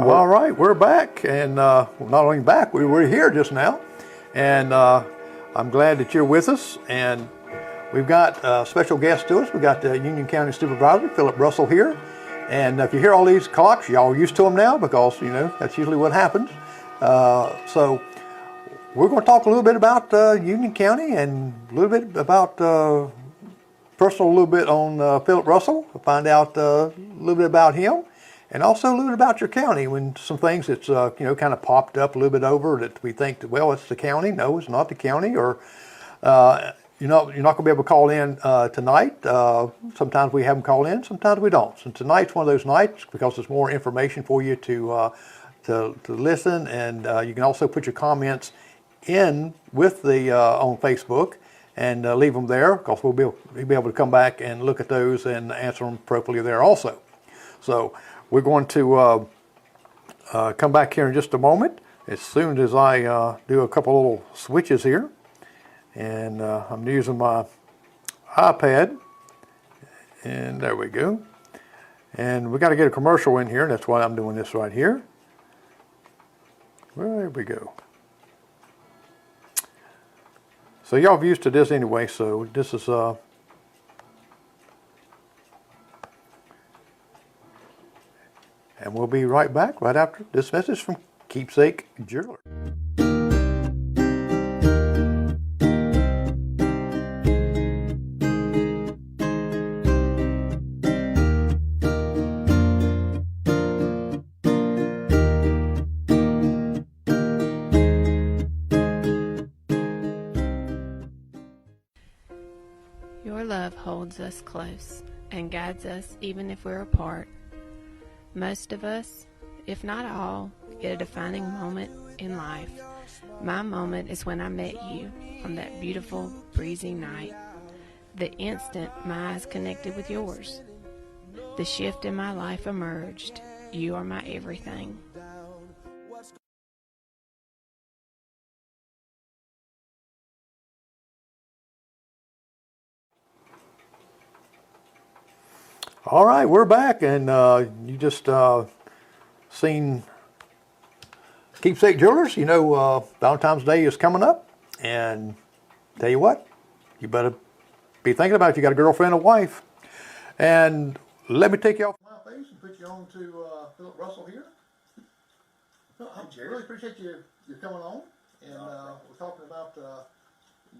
All right, we're back, and not only back, we were here just now, and I'm glad that you're with us. And we've got a special guest to us. We've got the Union County Supervisor, Phillip Russell, here. And if you hear all these clocks, y'all are used to them now because, you know, that's usually what happens. So we're going to talk a little bit about Union County and a little bit about personal, a little bit on Phillip Russell, find out a little bit about him. And also a little bit about your county, when some things that's you know, kind of popped up a little bit over that we think that, well, it's the county. No, it's not the county. Or you're not going to be able to call in tonight. Sometimes we have them call in, sometimes we don't. So tonight's one of those nights because there's more information for you to listen, and you can also put your comments in with the on Facebook and leave them there, because we'll be able to come back and look at those and answer them appropriately there also. So we're going to come back here in just a moment, as soon as I do a couple little switches here. And I'm using my iPad, and there we go. And we got to get a commercial in here, and that's why I'm doing this right here. Well, there we go. So y'all have used to this anyway, so this is and we'll be right back right after this message from Keepsake Jewelry. Your love holds us close and guides us even if we're apart. Most of us, if not all, get a defining moment in life. My moment is when I met you on that beautiful, breezy night. The instant my eyes connected with yours. The shift in my life emerged. You are my everything. All right, we're back, and you just seen Keepsake Jewelers. You know, Valentine's Day is coming up, and tell you what, you better be thinking about it. You got a girlfriend or wife. And let me take you off my face and put you on to Phillip Russell here. I really appreciate you coming on, and we're talking about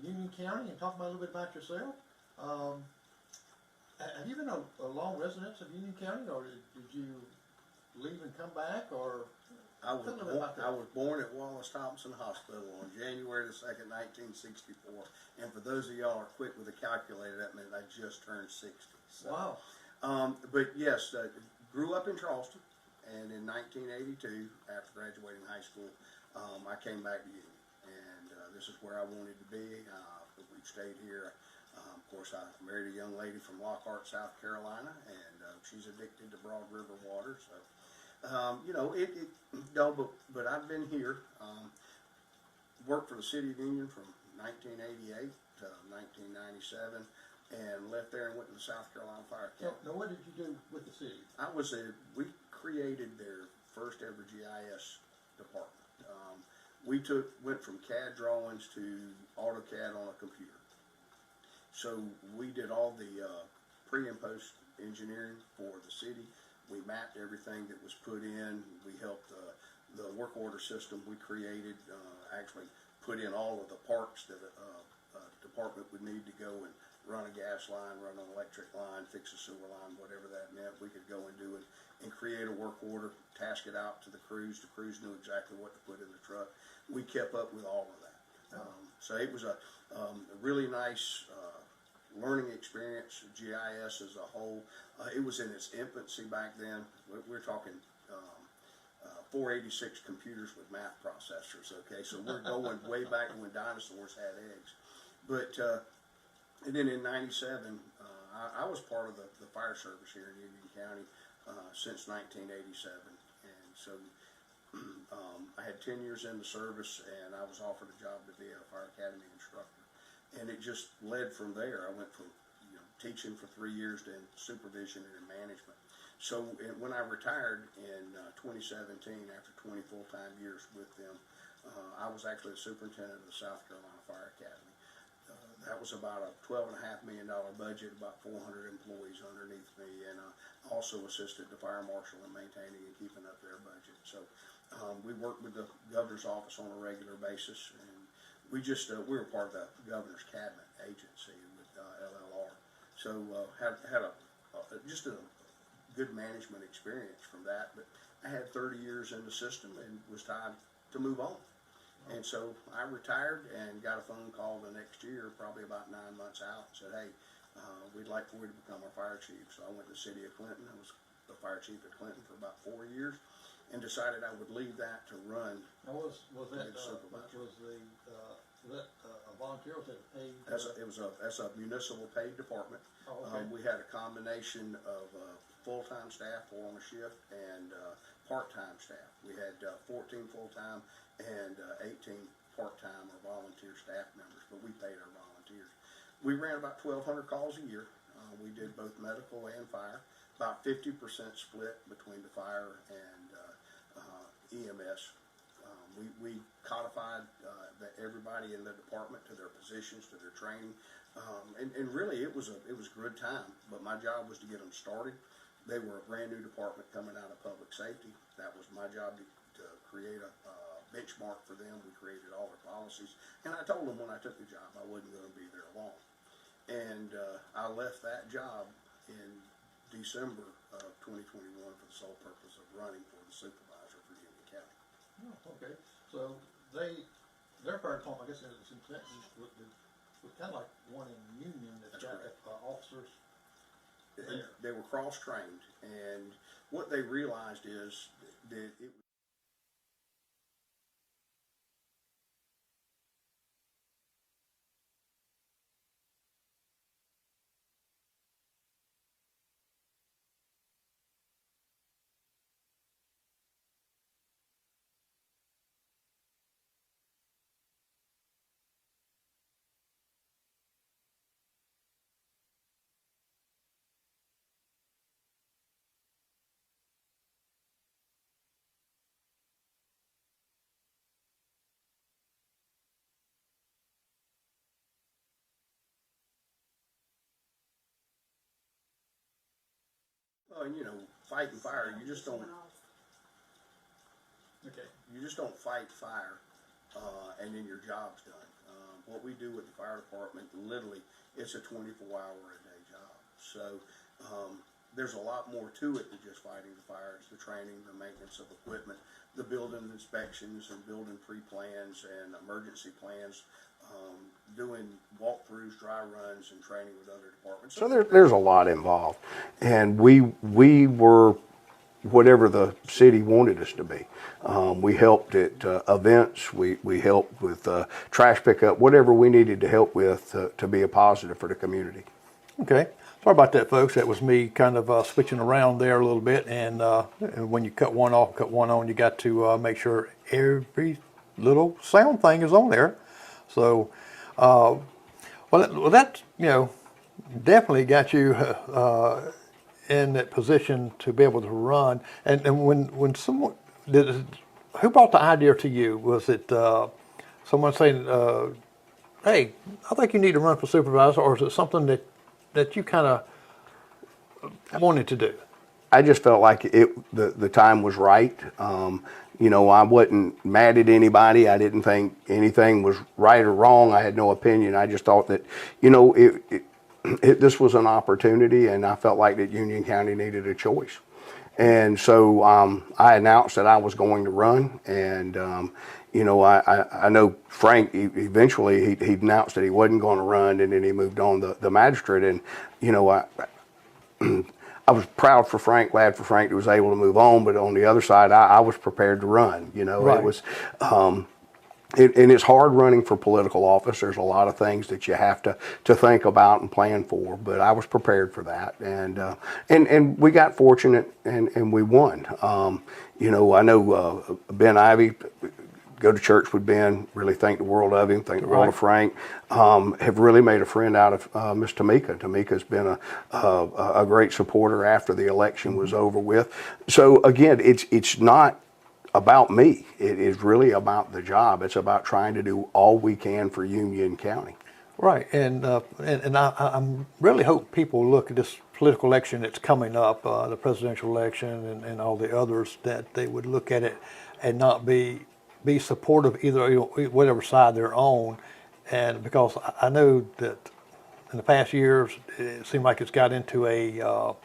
Union County and talking about a little bit about yourself. Have you been a long resident of Union County, or did you leave and come back, or? I was born at Wallace Thompson Hospital on January the 2nd, 1964. And for those of y'all who are quick with a calculator, that meant I just turned 60. So, wow. But yes, grew up in Charleston, and in 1982, after graduating high school, I came back to Union. And this is where I wanted to be. We've stayed here. Of course, I married a young lady from Lockhart, South Carolina, and she's addicted to Broad River water. So, you know, but I've been here. Worked for the City of Union from 1988 to 1997, and left there and went to the South Carolina Fire Academy. Now, what did you do with the city? We created their first ever GIS department. We went from CAD drawings to AutoCAD on a computer. So we did all the pre and post engineering for the city. We mapped everything that was put in. We helped the work order system we created actually put in all of the parks that a department would need to go and run a gas line, run an electric line, fix a sewer line, whatever that meant. We could go and do it and create a work order, task it out to the crews. The crews knew exactly what to put in the truck. We kept up with all of that. So it was a really nice learning experience. GIS as a whole, it was in its infancy back then. We're talking 486 computers with math processors. Okay, so we're going way back when dinosaurs had eggs. But and then in '97, I was part of the fire service here in Union County since 1987, and so I had 10 years in the service, and I was offered a job to be a fire academy instructor, and it just led from there. I went from teaching for 3 years to supervision and management. So when I retired in 2017, after 20 full-time years with them, I was actually the superintendent of the South Carolina Fire Academy. That was about a $12.5 million budget, about 400 employees underneath me, and also assisted the fire marshal in maintaining and keeping up their budget. So we worked with the governor's office on a regular basis, and we were part of the governor's cabinet agency with LLR. So had just a good management experience from that, but I had 30 years in the system and was time to move on. And so I retired and got a phone call the next year, probably about 9 months out, and said, hey, we'd like for you to become our fire chief. So I went to the city of Clinton. I was the fire chief at Clinton for about 4 years, and decided I would leave that to run. Now was that supervisor. was that a volunteer? Was it paid? That's a municipal paid department. Oh, okay. We had a combination of full-time staff, 4 on a shift, and part-time staff. We had 14 full-time and 18 part-time or volunteer staff members, but we paid our volunteers. We ran about 1,200 calls a year. We did both medical and fire, about 50% split between the fire and EMS. We codified everybody in the department to their positions, to their training, and really it was a good time. But my job was to get them started. They were a brand new department coming out of public safety. That was my job to create a benchmark for them. We created all their policies, and I told them when I took the job I wasn't going to be there long. And I left that job in December of 2021 for the sole purpose of running for the supervisor for Union County. Oh, okay. So their fire department, I guess, in Clinton was kind of like one in Union that's got officers there. They were cross-trained, and what they realized is that it was fighting fire. You just don't fight fire, and then your job's done. What we do with the fire department, literally, it's a 24-hour-a-day job. So there's a lot more to it than just fighting the fire. It's the training, the maintenance of equipment, the building inspections and building pre-plans and emergency plans, doing walkthroughs, dry runs, and training with other departments. So there's a lot involved, and we were whatever the city wanted us to be. We helped at events. We helped with trash pickup, whatever we needed to help with to be a positive for the community. Okay. Sorry about that, folks. That was me kind of switching around there a little bit. And when you cut one off, cut one on, you got to make sure every little sound thing is on there. So, well, that definitely got you in that position to be able to run. And when someone who brought the idea to you? Was it someone saying, "Hey, I think you need to run for supervisor," or is it something that you kind of wanted to do? I just felt like the time was right. I wasn't mad at anybody. I didn't think anything was right or wrong. I had no opinion. I just thought that, this was an opportunity, and I felt like that Union County needed a choice. And so I announced that I was going to run, and I know Frank eventually he announced that he wasn't going to run, and then he moved on the magistrate, and I was proud for Frank, glad for Frank that was able to move on, but on the other side, I was prepared to run. Right. It was. And it's hard running for political office. There's a lot of things that you have to think about and plan for, but I was prepared for that, and we got fortunate and we won. I know Ben Ivy, go to church with Ben, really think the world of him, think the world of Frank, have really made a friend out of Miss Tamika. Tamika's been a great supporter after the election was over with. So again, it's not about me. It is really about the job. It's about trying to do all we can for Union County. Right, and I really hope people look at this political election that's coming up, the presidential election and all the others, that they would look at it and not be supportive either whatever side they're on, and because I know that in the past years it seemed like it's got into a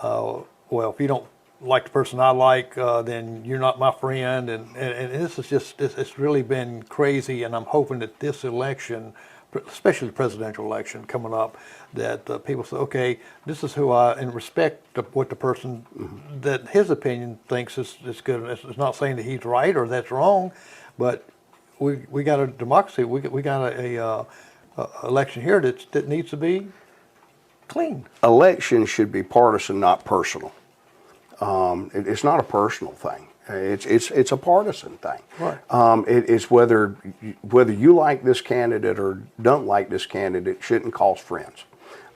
well, if you don't like the person I like, then you're not my friend, and this is just it's really been crazy, and I'm hoping that this election, especially the presidential election coming up, that people say, okay, this is who and respect what the person that his opinion thinks is good. It's not saying that he's right or that's wrong, but we got a democracy. We got a election here that needs to be clean. Elections should be partisan, not personal. It's not a personal thing. It's a partisan thing. Right. It's whether you like this candidate or don't like this candidate shouldn't cause friends.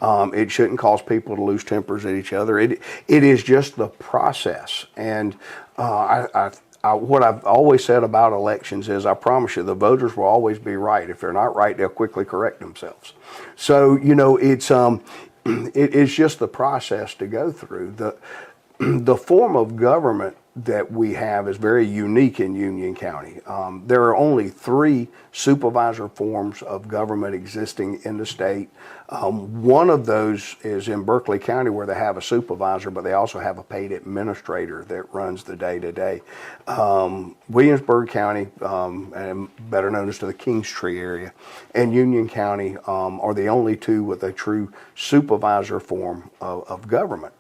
It shouldn't cause people to lose tempers at each other. It is just the process. And what I've always said about elections is, I promise you, the voters will always be right. If they're not right, they'll quickly correct themselves. So it's just the process to go through. The form of government that we have is very unique in Union County. There are only 3 supervisor forms of government existing in the state. One of those is in Berkeley County, where they have a supervisor, but they also have a paid administrator that runs the day-to-day. Williamsburg County, and better known as the Kingstree area, and Union County are the only 2 with a true supervisor form of government.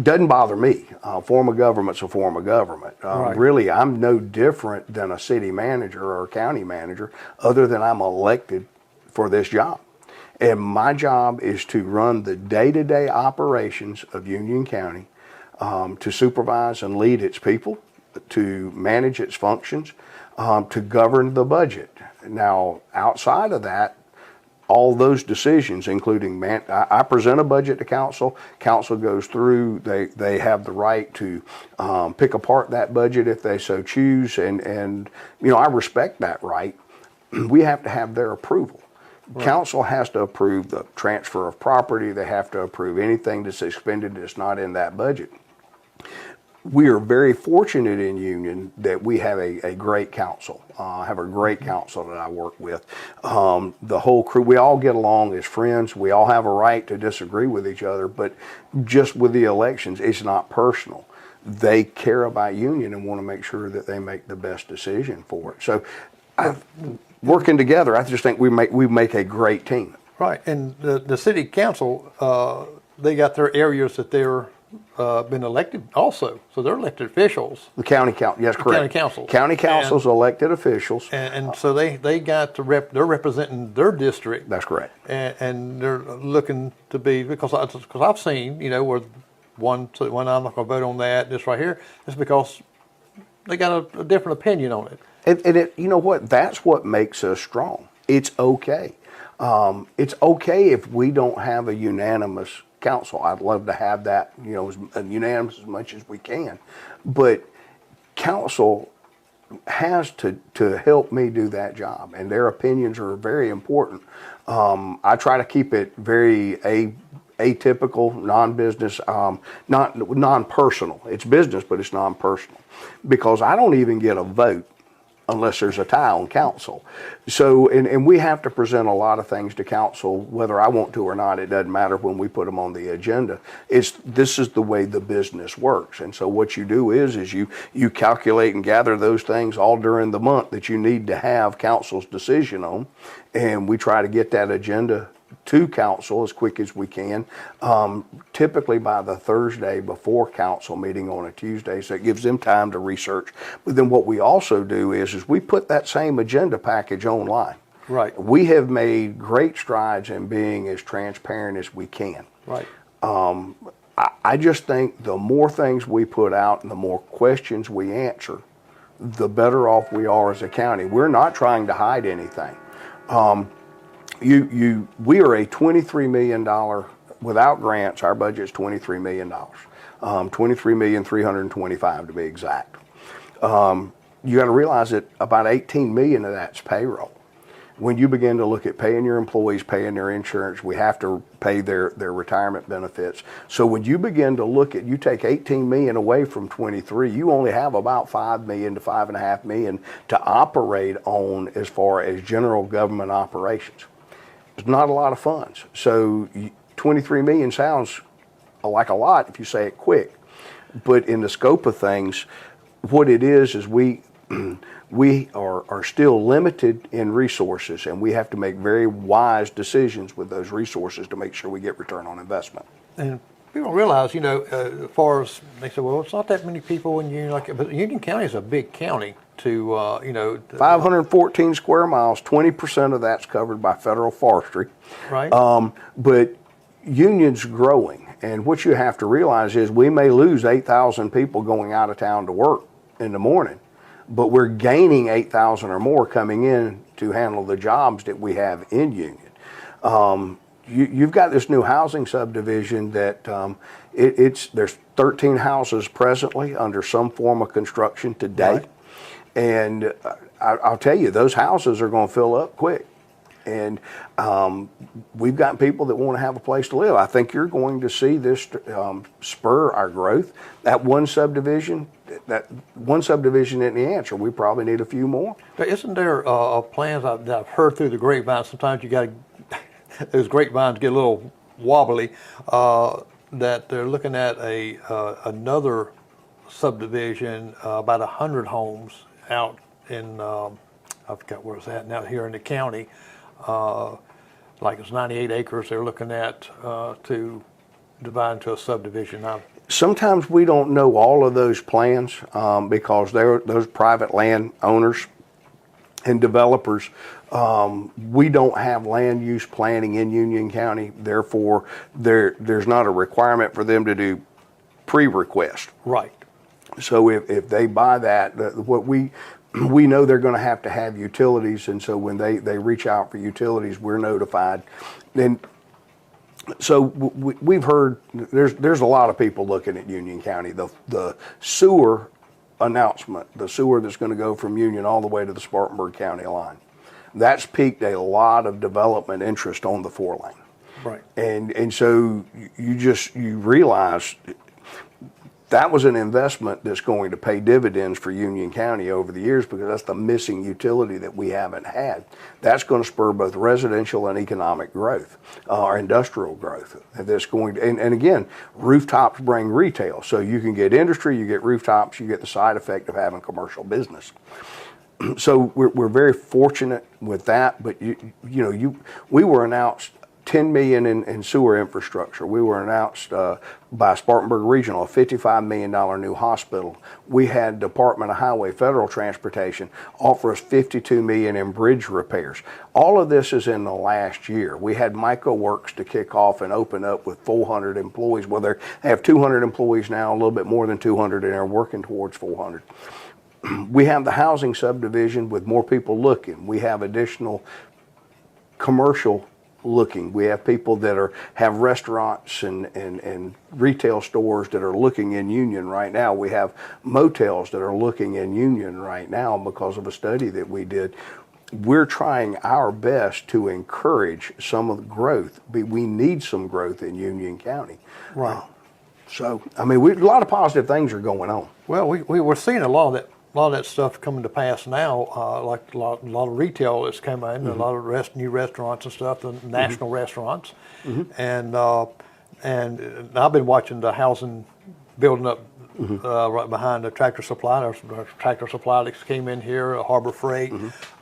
Doesn't bother me. Form of government's a form of government. Right. Really, I'm no different than a city manager or a county manager, other than I'm elected for this job. And my job is to run the day-to-day operations of Union County, to supervise and lead its people, to manage its functions, to govern the budget. Now, outside of that, all those decisions, including I present a budget to council. Council goes through. They have the right to pick apart that budget if they so choose, and I respect that right. We have to have their approval. Right. Council has to approve the transfer of property. They have to approve anything that's expended that's not in that budget. We are very fortunate in Union that we have a great council. I have a great council that I work with. The whole crew, we all get along as friends. We all have a right to disagree with each other, but just with the elections, it's not personal. They care about Union and want to make sure that they make the best decision for it. So working together, I just think we make a great team. Right, and the city council, they got their areas that they're been elected also, so they're elected officials. The county council, yes, correct. County councils. County councils, elected officials. And so they got to they're representing their district. That's correct. And they're looking to be, because I've seen, where one I'm not going to vote on that, this right here, it's because they got a different opinion on it. And you know what? That's what makes us strong. It's okay. It's okay if we don't have a unanimous council. I'd love to have that, as unanimous as much as we can. But council has to help me do that job, and their opinions are very important. I try to keep it very atypical, non-business, non-personal. It's business, but it's non-personal, because I don't even get a vote unless there's a tie on council. So, and we have to present a lot of things to council, whether I want to or not. It doesn't matter when we put them on the agenda. This is the way the business works. And so what you do is you calculate and gather those things all during the month that you need to have council's decision on. And we try to get that agenda to council as quick as we can, typically by the Thursday before council meeting on a Tuesday, so it gives them time to research. But then what we also do is we put that same agenda package online. Right. We have made great strides in being as transparent as we can. Right. I just think the more things we put out and the more questions we answer, the better off we are as a county. We're not trying to hide anything. We are a $23 million, without grants, our budget is $23 million. $23,325,000 to be exact. You got to realize that about 18 million of that's payroll. When you begin to look at paying your employees, paying their insurance, we have to pay their retirement benefits. So when you begin to look at, you take 18 million away from 23, you only have about 5 million to 5.5 million to operate on as far as general government operations. It's not a lot of funds. So 23 million sounds like a lot if you say it quick. But in the scope of things, what it is we are still limited in resources, and we have to make very wise decisions with those resources to make sure we get return on investment. And people don't realize, as far as they say, well, it's not that many people in Union, but Union County is a big county to, 514 square miles, 20% of that's covered by federal forestry. Right. But Union's growing, and what you have to realize is we may lose 8,000 people going out of town to work in the morning, but we're gaining 8,000 or more coming in to handle the jobs that we have in Union. You've got this new housing subdivision that there's 13 houses presently under some form of construction today. Right. And I'll tell you, those houses are going to fill up quick. And we've got people that want to have a place to live. I think you're going to see this spur our growth. That one subdivision isn't the answer. We probably need a few more. But isn't there plans that I've heard through the grapevine? Sometimes you got to, those grapevines get a little wobbly, that they're looking at another subdivision, about 100 homes out in, I forgot where it's at now, here in the county. Like it's 98 acres they're looking at to divide into a subdivision. Sometimes we don't know all of those plans because those private land owners and developers. We don't have land use planning in Union County. Therefore, there's not a requirement for them to do pre-request. Right. So if they buy that, what we know they're going to have utilities, and so when they reach out for utilities, we're notified. And so we've heard there's a lot of people looking at Union County. The sewer announcement, the sewer that's going to go from Union all the way to the Spartanburg County line, that's piqued a lot of development interest on the 4-lane. Right. And so you realize that was an investment that's going to pay dividends for Union County over the years, because that's the missing utility that we haven't had. That's going to spur both residential and economic growth, or industrial growth. That's going to, and again, rooftops bring retail. So you can get industry, you get rooftops, you get the side effect of having commercial business. So we're very fortunate with that, but we were announced $10 million in sewer infrastructure. We were announced by Spartanburg Regional a $55 million new hospital. We had Department of Highway Federal Transportation offer us $52 million in bridge repairs. All of this is in the last year. We had Micro Works to kick off and open up with 400 employees. Well, they have 200 employees now, a little bit more than 200, and they're working towards 400. We have the housing subdivision with more people looking. We have additional commercial looking. We have people that have restaurants and retail stores that are looking in Union right now. We have motels that are looking in Union right now because of a study that we did. We're trying our best to encourage some of the growth. We need some growth in Union County. Right. So, I mean, a lot of positive things are going on. Well, we were seeing a lot of that of that stuff coming to pass now, like a lot of retail that's come in, a lot of new restaurants and stuff, the national restaurants, and I've been watching the housing building up right behind the Tractor Supply. There's Tractor Supply that came in here, Harbor Freight.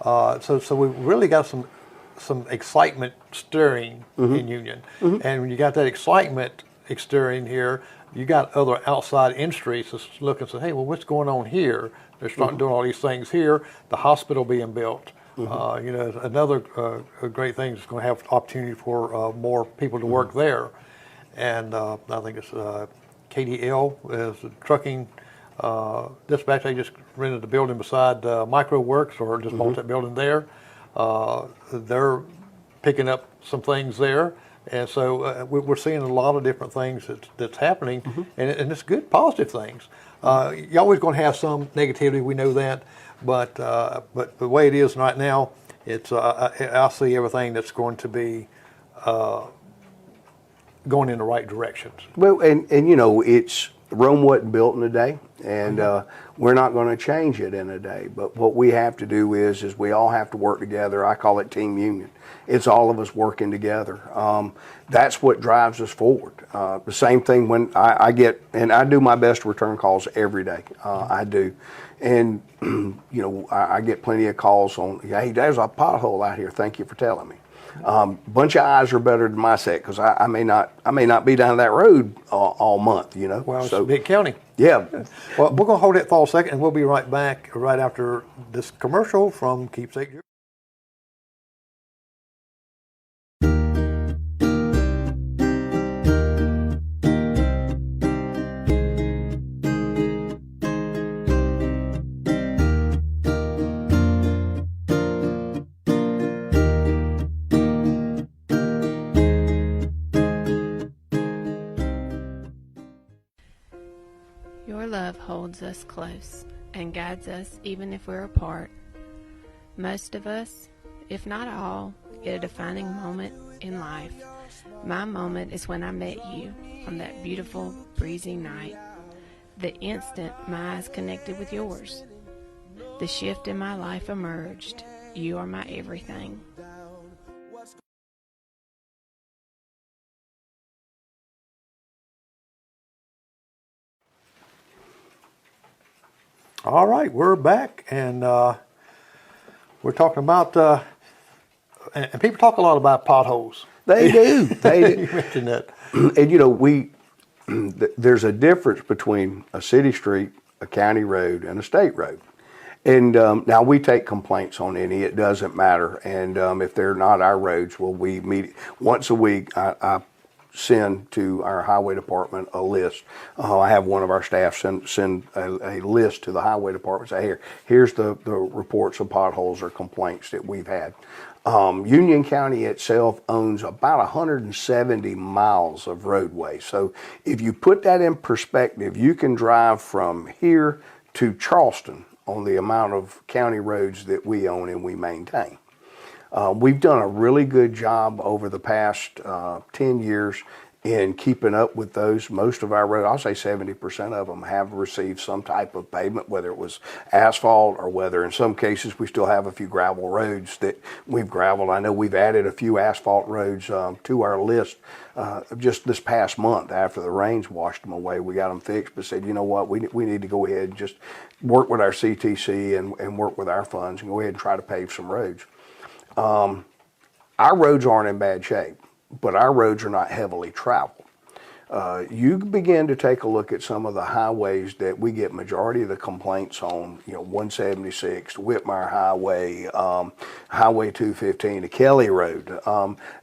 So we've really got some excitement stirring in Union, and when you got that excitement stirring here, you got other outside industries that's looking and say, hey, well, what's going on here? They're starting doing all these things here. The hospital being built. Another great thing is going to have opportunity for more people to work there. And I think it's KDL is a trucking dispatch. They just rented the building beside Micro Works, or just bought that building there. They're picking up some things there. And so we're seeing a lot of different things that's happening, and it's good, positive things. You're always going to have some negativity, we know that, but the way it is right now, it's I see everything that's going to be going in the right directions. Well, and it's Rome wasn't built in a day, and we're not going to change it in a day. But what we have to do is we all have to work together. I call it team union. It's all of us working together. That's what drives us forward. The same thing when I get, and I do my best to return calls every day. I do. And, I get plenty of calls on, hey, there's a pothole out here. Thank you for telling me. Bunch of eyes are better than my set, because I may not be down that road all month, Well, it's so, a big county. Yeah. Well, we're going to hold that thought a second, and we'll be right back right after this commercial from Keepsake. Your love holds us close and guides us even if we're apart. Most of us, if not all, get a defining moment in life. My moment is when I met you on that beautiful, breezy night. The instant my eyes connected with yours. The shift in my life emerged. You are my everything. All right, we're back, and we're talking about, and people talk a lot about potholes. They do. They do. You mentioned that. And there's a difference between a city street, a county road, and a state road. And now we take complaints on any. It doesn't matter. And if they're not our roads, well, we meet once a week. I send to our highway department a list. I have one of our staff send a list to the highway department. Say, here's the reports of potholes or complaints that we've had. Union County itself owns about 170 miles of roadway. So if you put that in perspective, you can drive from here to Charleston on the amount of county roads that we own and we maintain. We've done a really good job over the past 10 years in keeping up with those. Most of our roads, I'll say 70% of them, have received some type of pavement, whether it was asphalt or whether in some cases we still have a few gravel roads that we've gravelled. I know we've added a few asphalt roads to our list just this past month after the rains washed them away. We got them fixed, but said, you know what, we need to go ahead and just work with our CTC and work with our funds and go ahead and try to pave some roads. Our roads aren't in bad shape, but our roads are not heavily traveled. You begin to take a look at some of the highways that we get majority of the complaints on, 176, Whitmire Highway, Highway 215, the Kelly Road.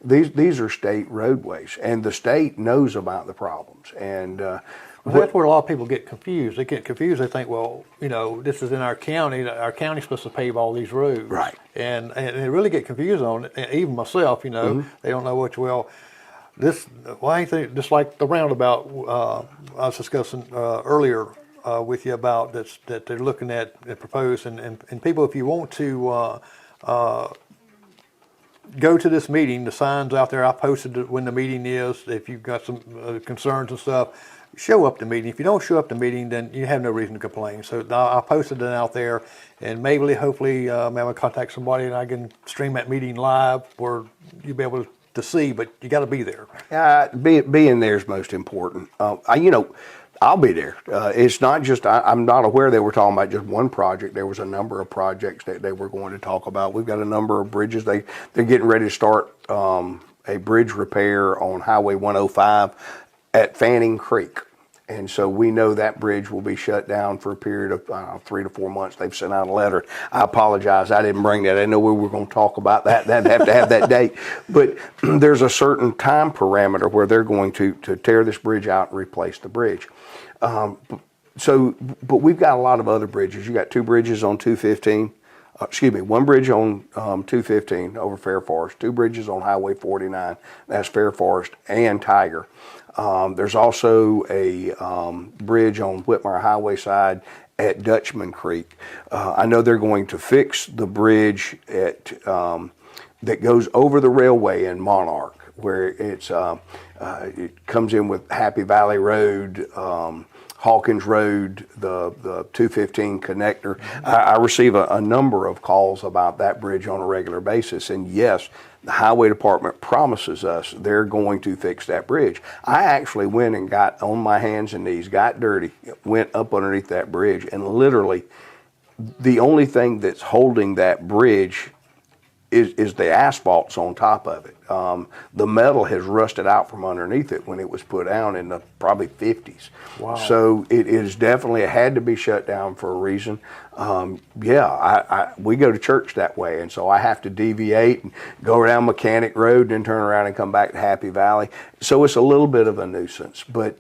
These are state roadways, and the state knows about the problems. And well, that's where a lot of people get confused. They get confused. They think, well, this is in our county. Our county's supposed to pave all these roads. Right. And they really get confused on it. And even myself, they don't know which, anything, just like the roundabout I was discussing earlier with you about that they're looking at and proposed. And people, if you want to go to this meeting, the signs out there, I posted it when the meeting is. If you've got some concerns and stuff, show up to meeting. If you don't show up to meeting, then you have no reason to complain. So I posted it out there, and maybe, hopefully, I'm going to contact somebody and I can stream that meeting live where you'll be able to see, but you got to be there. Being there is most important. I'll be there. It's not just, I'm not aware they were talking about just one project. There was a number of projects that they were going to talk about. We've got a number of bridges. They're getting ready to start a bridge repair on Highway 105 at Fanning Creek. And so we know that bridge will be shut down for a period of 3 to 4 months. They've sent out a letter. I apologize. I didn't bring that. I didn't know we were going to talk about that. That'd have to have that date. But there's a certain time parameter where they're going to tear this bridge out and replace the bridge. But we've got a lot of other bridges. You got 2 bridges on 215. One bridge on 215 over Fair Forest, 2 bridges on Highway 49. That's Fair Forest and Tiger. There's also a bridge on Whitmire Highway side at Dutchman Creek. I know they're going to fix the bridge at that goes over the railway in Monarch, where it comes in with Happy Valley Road, Hawkins Road, the 215 connector. I receive a number of calls about that bridge on a regular basis, and yes, the highway department promises us they're going to fix that bridge. I actually went and got on my hands and knees, got dirty, went up underneath that bridge, and literally the only thing that's holding that bridge is the asphalt's on top of it. The metal has rusted out from underneath it when it was put down in the probably 50s. Wow. So it is definitely had to be shut down for a reason. We go to church that way, and so I have to deviate and go around Mechanic Road and then turn around and come back to Happy Valley. So it's a little bit of a nuisance, but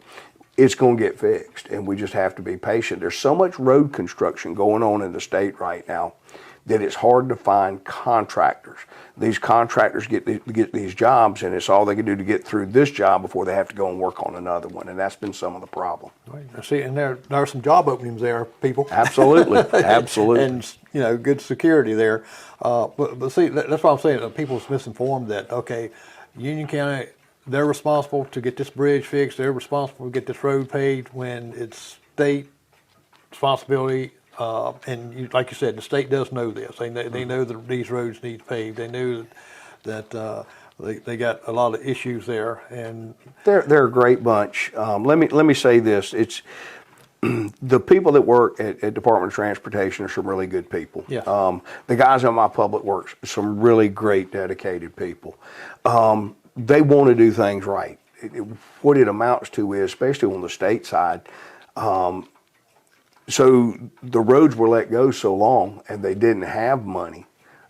it's going to get fixed, and we just have to be patient. There's so much road construction going on in the state right now that it's hard to find contractors. These contractors get these jobs, and it's all they can do to get through this job before they have to go and work on another one, and that's been some of the problem. Right. See, and there are some job openings there, people. Absolutely, absolutely. And good security there. But see, that's what I'm saying. People's misinformed that, okay, Union County, they're responsible to get this bridge fixed. They're responsible to get this road paved when it's state responsibility. And like you said, the state does know this. They know that these roads need paved. They know that they got a lot of issues there, and they're a great bunch. Let me say this: it's the people that work at Department of Transportation are some really good people. Yeah. The guys on my public works, some really great, dedicated people. They want to do things right. What it amounts to is, especially on the state side. So the roads were let go so long, and they didn't have money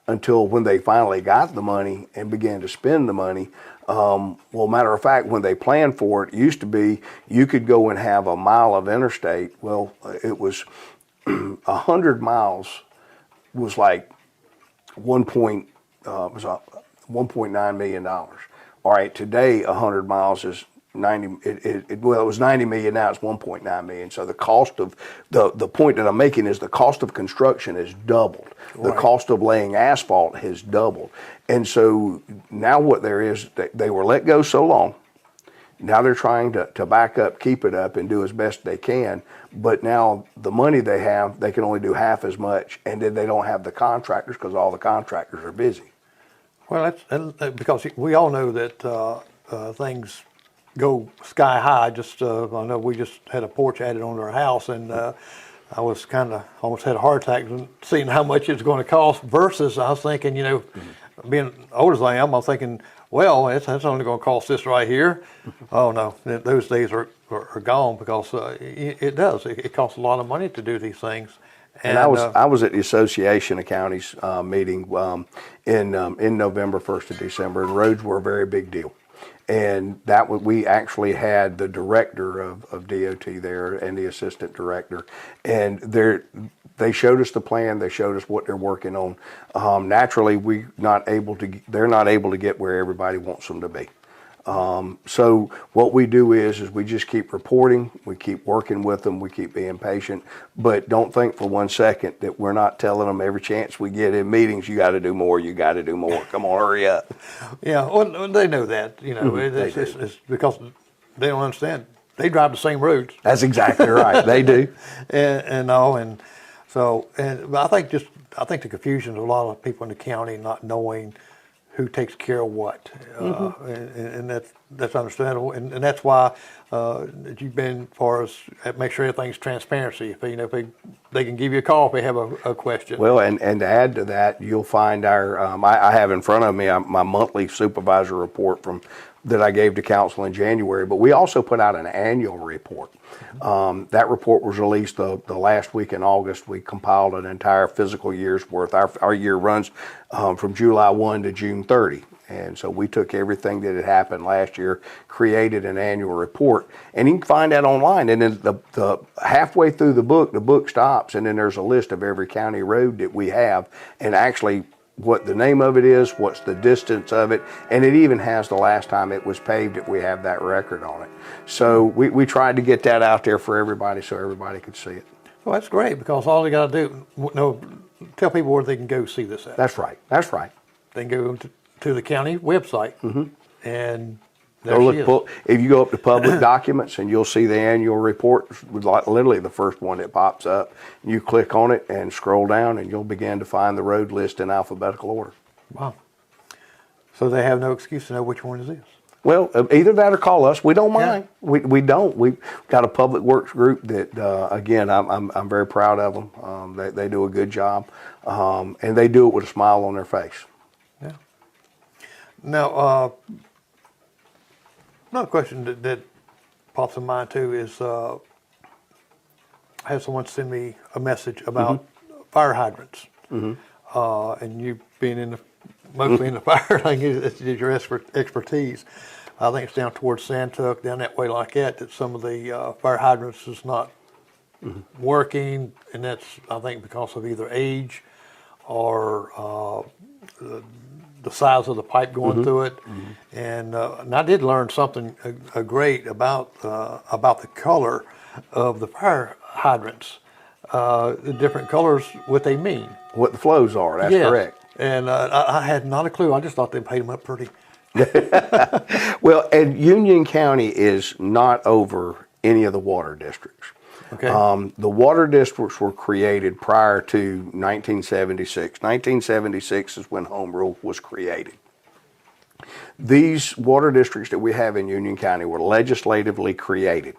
until when they finally got the money and began to spend the money. Matter of fact, when they planned for it, it used to be you could go and have a mile of interstate. Well, it was 100 miles was like $1.9 million. All right, today 100 miles is 90. It was 90 million. Now it's 1.9 million. So the cost of the point that I'm making is the cost of construction has doubled. Right. The cost of laying asphalt has doubled. And so now what there is, they were let go so long. Now they're trying to back up, keep it up, and do as best they can. But now the money they have, they can only do half as much, and then they don't have the contractors because all the contractors are busy. Well, that's because we all know that things go sky high. I know we just had a porch added on our house, and I was kind of almost had a heart attack seeing how much it's going to cost versus I was thinking, being old as I am, I'm thinking, well, that's only going to cost this right here. Oh no, those days are gone because it does. It costs a lot of money to do these things. And I was at the Association of Counties meeting in November 1st to December, and roads were a very big deal. And we actually had the director of DOT there and the assistant director, and they showed us the plan. They showed us what they're working on. Naturally, they're not able to get where everybody wants them to be. So what we do is we just keep reporting, we keep working with them, we keep being patient, but don't think for 1 second that we're not telling them every chance we get in meetings, you got to do more, come on, hurry up. Yeah, well, they know that, it's because they don't understand. they drive the same roads. That's exactly right. They do. And all, and so, but I think the confusion is a lot of people in the county not knowing who takes care of what, and that's understandable, and that's why that you've been for us make sure everything's transparency. If if they can give you a call if they have a question. Well, and to add to that, you'll find our I have in front of me my monthly supervisor report that I gave to council in January, but we also put out an annual report. That report was released the last week in August. We compiled an entire fiscal year's worth. Our year runs from July 1 to June 30. And so we took everything that had happened last year, created an annual report, and you can find that online. And then the halfway through the book stops, and then there's a list of every county road that we have, and actually what the name of it is, what's the distance of it, and it even has the last time it was paved if we have that record on it. So we tried to get that out there for everybody so everybody could see it. Well, that's great, because all they got to do, tell people where they can go see this at. That's right. That's right. They can go to the county website, and there Go she is. look, if you go up to public documents, and you'll see the annual report, like literally the first one that pops up. You click on it and scroll down, and you'll begin to find the road list in alphabetical order. Wow. So they have no excuse to know which one is this. Well, either that or call us. We don't mind. Yeah. We don't. We've got a public works group that, again, I'm very proud of them. They do a good job, and they do it with a smile on their face. Yeah. Now, another question that pops in mind too is, I had someone send me a message about fire hydrants, and you being mostly in the fire thing is your expertise. I think it's down towards Santuck, down that way like that some of the fire hydrants is not working, and that's I think because of either age or the size of the pipe going through it, and I did learn something great about the color of the fire hydrants, the different colors, what they mean. What the flows are, that's Yes. correct. And I had not a clue. I just thought they painted them up pretty. Well, and Union County is not over any of the water districts. Okay. The water districts were created prior to 1976. 1976 is when home rule was created. These water districts that we have in Union County were legislatively created.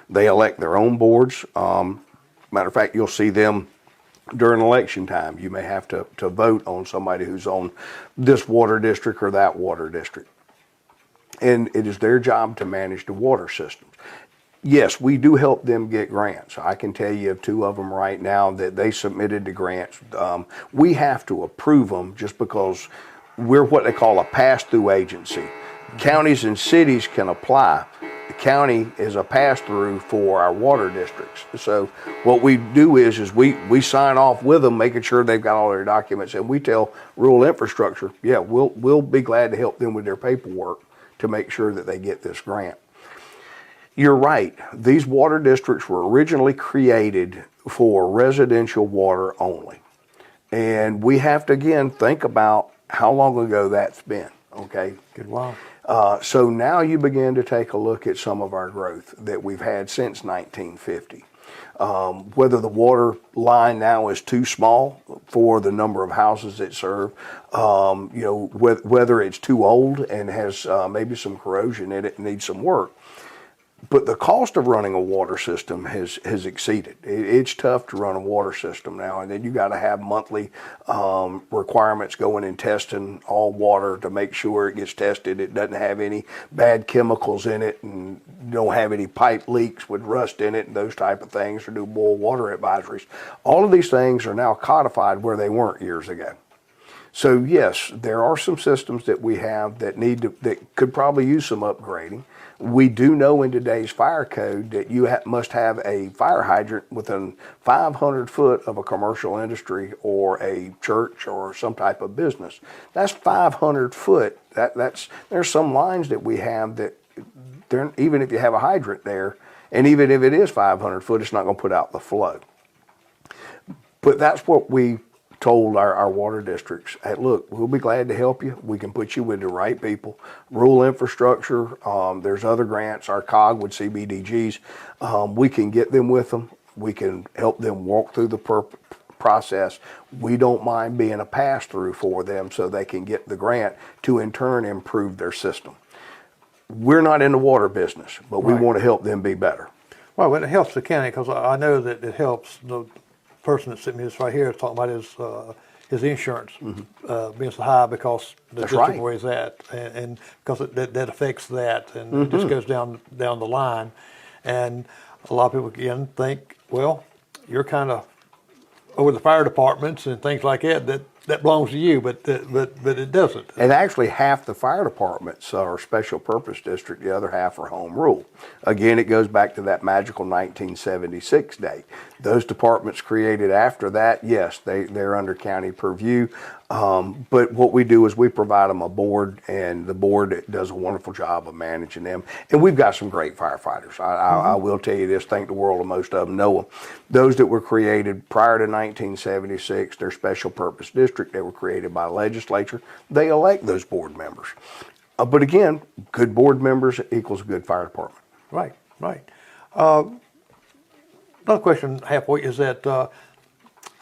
They elect their own boards. Matter of fact, you'll see them during election time. You may have to vote on somebody who's on this water district or that water district. And it is their job to manage the water systems. Yes, we do help them get grants. I can tell you of two of them right now that they submitted to grants. We have to approve them just because we're what they call a pass-through agency. Counties and cities can apply. The county is a pass-through for our water districts. So what we do is we sign off with them, making sure they've got all their documents, and we tell rural infrastructure, yeah, we'll be glad to help them with their paperwork to make sure that they get this grant. You're right. These water districts were originally created for residential water only. And we have to, again, think about how long ago that's been, okay? Good while. So now you begin to take a look at some of our growth that we've had since 1950. Whether the water line now is too small for the number of houses it serves, whether it's too old and has maybe some corrosion in it and needs some work. But the cost of running a water system has exceeded. It's tough to run a water system now, and then you got to have monthly requirements going and testing all water to make sure it gets tested. It doesn't have any bad chemicals in it, and you don't have any pipe leaks with rust in it and those type of things, or do boil water advisories. All of these things are now codified where they weren't years ago. So yes, there are some systems that we have that that could probably use some upgrading. We do know in today's fire code that you must have a fire hydrant within 500 foot of a commercial industry or a church or some type of business. That's 500 foot. There's some lines that we have that even if you have a hydrant there, and even if it is 500 foot, it's not going to put out the flow. But that's what we told our water districts, hey, look, we'll be glad to help you. We can put you with the right people. Rural infrastructure, there's other grants, our COG with CBDGs. We can get them with them. We can help them walk through the process. We don't mind being a pass-through for them so they can get the grant to in turn improve their system. We're not in the water business, but we want to help them be better. Well, it helps the county because I know that it helps the person that's sitting this right here is talking about his insurance being so high because the district where he's at, and because that affects that, and it just goes down the line. And a lot of people again think, well, you're kind of over the fire departments and things like that belongs to you, but it doesn't. And actually, half the fire departments are special purpose district. The other half are home rule. Again, it goes back to that magical 1976 date. Those departments created after that, yes, they're under county purview. But what we do is we provide them a board, and the board does a wonderful job of managing them. And we've got some great firefighters. I will tell you this, think the world of most of them know them. Those that were created prior to 1976, they're special purpose district. They were created by legislature. They elect those board members. But again, good board members equals a good fire department. Right. Another question halfway is that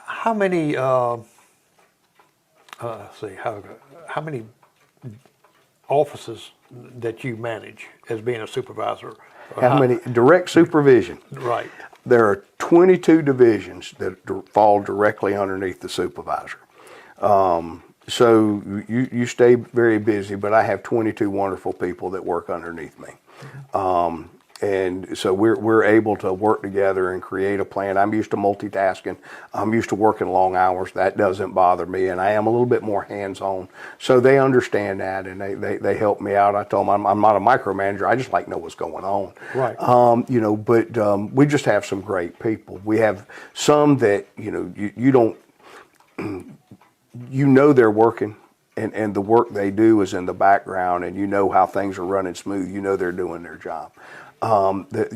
how many how many offices that you manage as being a supervisor? How many direct supervision? Right. There are 22 divisions that fall directly underneath the supervisor. So you stay very busy, but I have 22 wonderful people that work underneath me. And so we're able to work together and create a plan. I'm used to multitasking. I'm used to working long hours. That doesn't bother me, and I am a little bit more hands-on. So they understand that, and they help me out. I told them I'm not a micromanager. I just like to know what's going on. Right. But we just have some great people. We have some that you don't they're working. And the work they do is in the background, and how things are running smooth. They're doing their job. But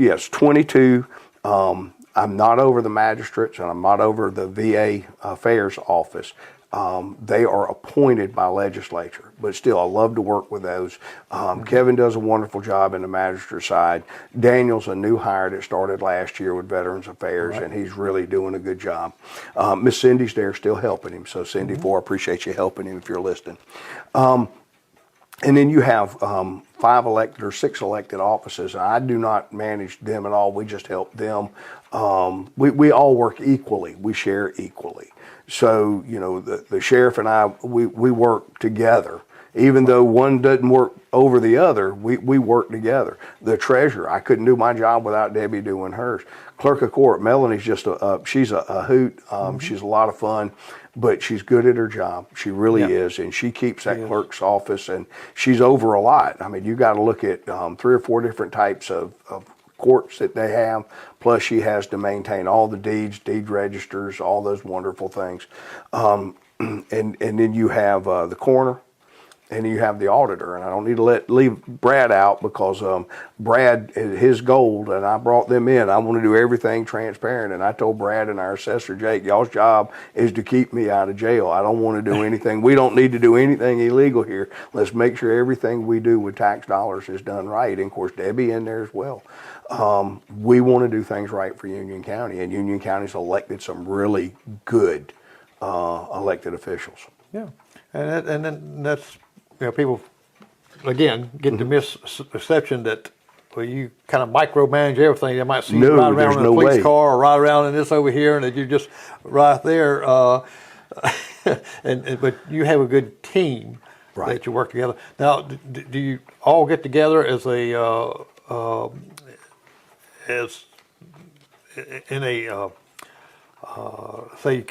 yes, 22. I'm not over the magistrates, and I'm not over the VA affairs office. They are appointed by legislature, but still, I love to work with those. Kevin does a wonderful job in the magistrate side. Daniel's a new hire that started last year with Veterans Affairs, and he's really doing a good job. Miss Cindy's there still helping him, so Cindy Four, I appreciate you helping him if you're listening. And then you have 5 elected or 6 elected offices. I do not manage them at all. We just help them. We all work equally. We share equally. So, the sheriff and I, we work together. Even though one doesn't work over the other, we work together. The treasurer, I couldn't do my job without Debbie doing hers. Clerk of court, Melanie's just she's a hoot. She's a lot of fun, but she's good at her job. She really is, and she keeps that clerk's office, and she's over a lot. I mean, you got to look at 3 or 4 different types of courts that they have, plus she has to maintain all the deed registers, all those wonderful things. And then you have the coroner, and you have the auditor. And I don't need to leave Brad out because Brad is his gold, and I brought them in. I want to do everything transparent. And I told Brad and our assessor, Jake, y'all's job is to keep me out of jail. I don't want to do anything. We don't need to do anything illegal here. Let's make sure everything we do with tax dollars is done right. And of course, Debbie in there as well. We want to do things right for Union County, and Union County's elected some really good elected officials. Yeah, and then that's people again get the misperception that you kind of micromanage everything. They might see you ride around in a police car or ride around in this over here, and that you're just right there. But you have a good team that you work together. Now, do you all get together as say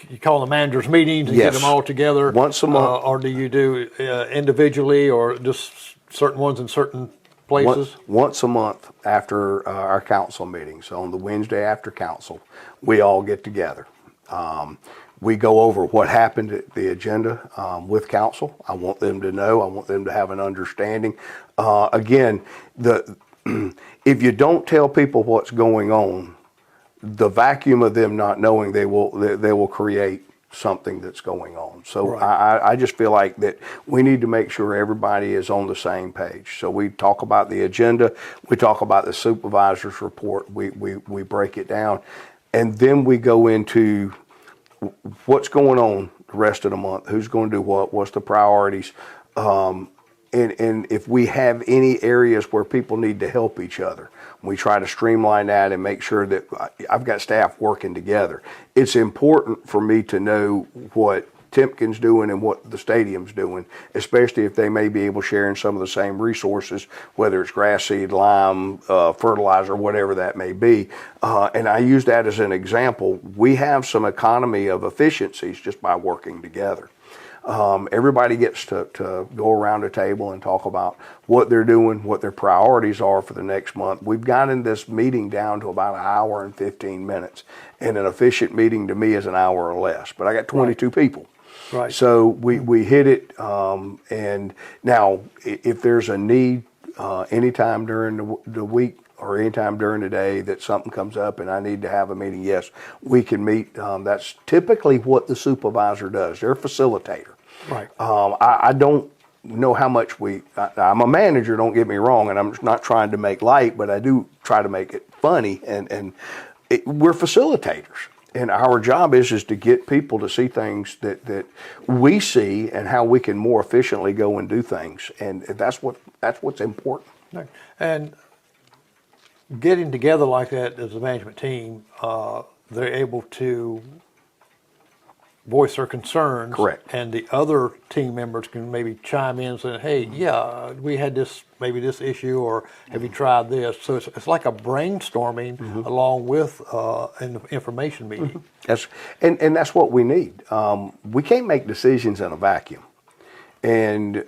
you call the managers meetings and get them all together once a month, or do you do individually or just certain ones in certain places? Once a month after our council meetings. So on the Wednesday after council, we all get together. We go over what happened at the agenda with council. I want them to know. I want them to have an understanding. Again, if you don't tell people what's going on, the vacuum of them not knowing, they will create something that's going on. So Right. I just feel like that we need to make sure everybody is on the same page. So we talk about the agenda, we talk about the supervisor's report, we break it down, and then we go into what's going on the rest of the month, who's going to do what's the priorities, and if we have any areas where people need to help each other, we try to streamline that and make sure that I've got staff working together. It's important for me to know what Timpkin's doing and what the stadium's doing, especially if they may be able to share in some of the same resources, whether it's grass seed, lime, fertilizer, whatever that may be. And I use that as an example. We have some economy of efficiencies just by working together. Everybody gets to go around a table and talk about what they're doing, what their priorities are for the next month. We've gotten this meeting down to about an hour and 15 minutes, and an efficient meeting to me is an hour or less. But I got 22 people. Right. So we hit it, and now if there's a need anytime during the week or anytime during the day that something comes up and I need to have a meeting, yes, we can meet. That's typically what the supervisor does. They're a facilitator. Right. I don't know how much I'm a manager, don't get me wrong, and I'm not trying to make light, but I do try to make it funny, and we're facilitators. And our job is to get people to see things that we see and how we can more efficiently go and do things. And that's what's important. And getting together like that as a management team, they're able to voice their concerns. Correct. And the other team members can maybe chime in and say, hey, yeah, we had this issue, or have you tried this? So it's like a brainstorming along with an information meeting. And that's what we need. We can't make decisions in a vacuum. And,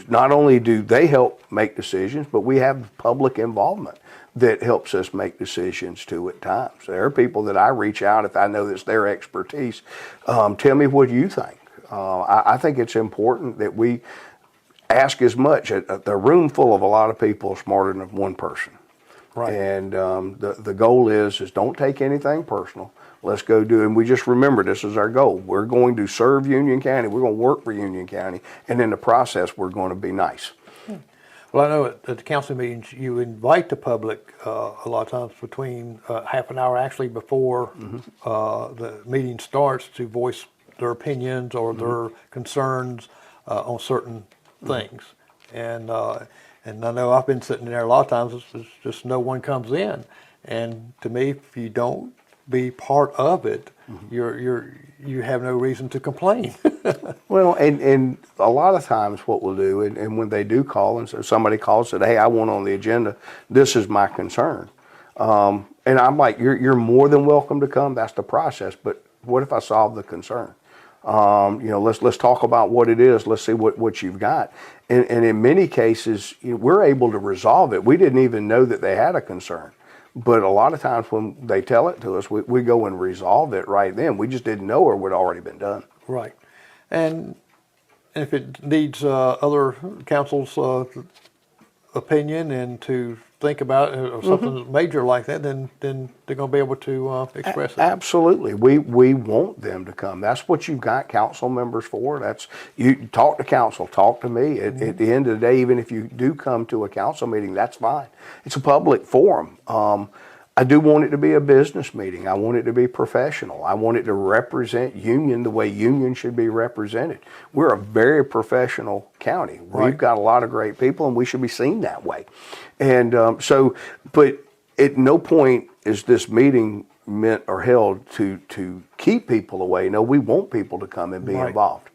not only do they help make decisions, but we have public involvement that helps us make decisions too at times. There are people that I reach out if I know that's their expertise. Tell me what you think. I think it's important that we ask as much. The room full of a lot of people is smarter than one person. Right. And the goal is don't take anything personal. Let's go do it. And we just remember this is our goal. We're going to serve Union County. We're going to work for Union County. And in the process, we're going to be nice. Well, I know at the council meetings, you invite the public a lot of times between half an hour actually before the meeting starts to voice their opinions or their concerns on certain things. And I know I've been sitting there a lot of times, it's just no one comes in. And to me, if you don't be part of it, you have no reason to complain. Well, and a lot of times what we'll do, and when they do call, and so somebody calls and said, hey, I want on the agenda, this is my concern. And I'm like, you're more than welcome to come. That's the process. But what if I solve the concern? Let's talk about what it is. Let's see what you've got. And in many cases, we're able to resolve it. We didn't even know that they had a concern. But a lot of times when they tell it to us, we go and resolve it right then. We just didn't know or it would already been done. Right. And if it needs other council's opinion and to think about it, or something major like that, then they're going to be able to express it. Absolutely. We want them to come. That's what you've got council members for. That's you talk to council, talk to me. At the end of the day, even if you do come to a council meeting, that's fine. It's a public forum. I do want it to be a business meeting. I want it to be professional. I want it to represent Union the way Union should be represented. We're a very professional county. Right. We've got a lot of great people, and we should be seen that way. And but at no point is this meeting meant or held to keep people away. No, we want people to come and be involved.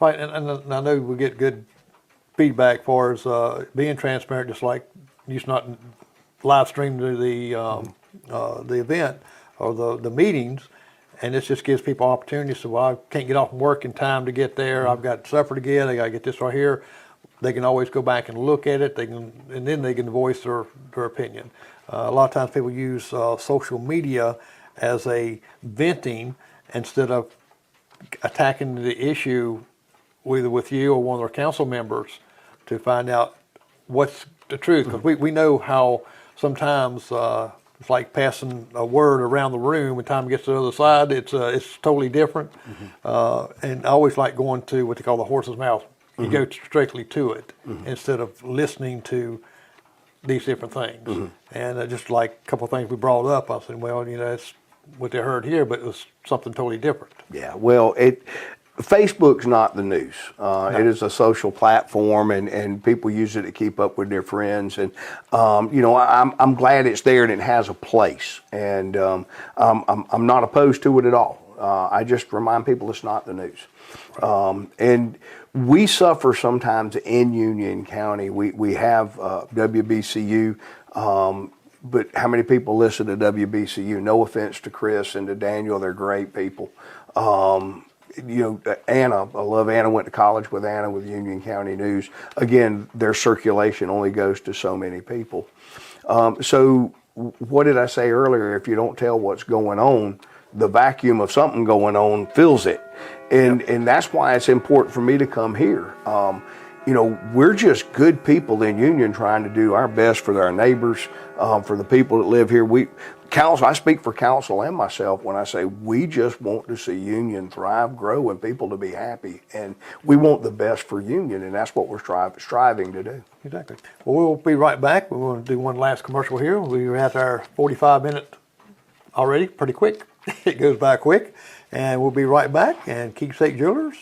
Right, and I know we get good feedback as far as being transparent, just like you not live stream to the event or the meetings, and this just gives people opportunities. So, well, I can't get off from work in time to get there. I've got supper to get. I got to get this right here. They can always go back and look at it. And then they can voice their opinion. A lot of times people use social media as a venting instead of attacking the issue either with you or one of their council members to find out what's the truth. Because we know how sometimes it's like passing a word around the room. By the time it gets to the other side, it's totally different. And I always like going to what they call the horse's mouth. You go strictly to it instead of listening to these different things. And just like a couple of things we brought up, I said, well, that's what they heard here, but it was something totally different. Yeah, well, Facebook's not the news. It is a social platform, and people use it to keep up with their friends. And I'm glad it's there and it has a place. And I'm not opposed to it at all. I just remind people it's not the news. Right. And we suffer sometimes in Union County. We have WBCU. But how many people listen to WBCU? No offense to Chris and to Daniel, they're great people. Anna, I love Anna, went to college with Anna with Union County News. Again, their circulation only goes to so many people. So what did I say earlier? If you don't tell what's going on, the vacuum of something going on fills it. And that's why it's important for me to come here. We're just good people in Union trying to do our best for our neighbors, for the people that live here. I speak for council and myself when I say we just want to see Union thrive, grow, and people to be happy. And we want the best for Union, and that's what we're striving to do. Exactly. Well, we'll be right back. We're going to do one last commercial here. We're at our 45-minute already, pretty quick. It goes by quick. And we'll be right back. And Keepsake Jewelers.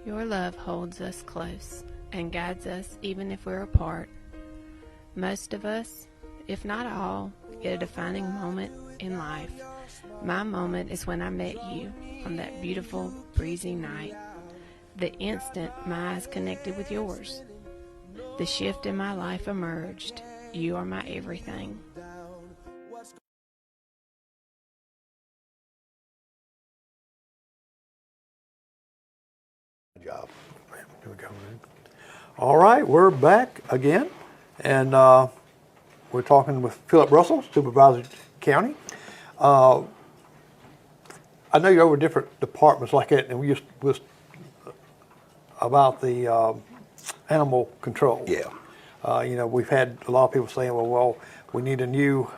Your love holds us close and guides us even if we're apart. Most of us, if not all, get a defining moment in life. My moment is when I met you on that beautiful, breezy night. The instant my eyes connected with yours. The shift in my life emerged. You are my everything. Job. Here we go. All right, we're back again, and we're talking with Phillip Russell, Supervisor County. I know you're over different departments like that, and we just was about the animal control. Yeah. We've had a lot of people saying, well, we need a new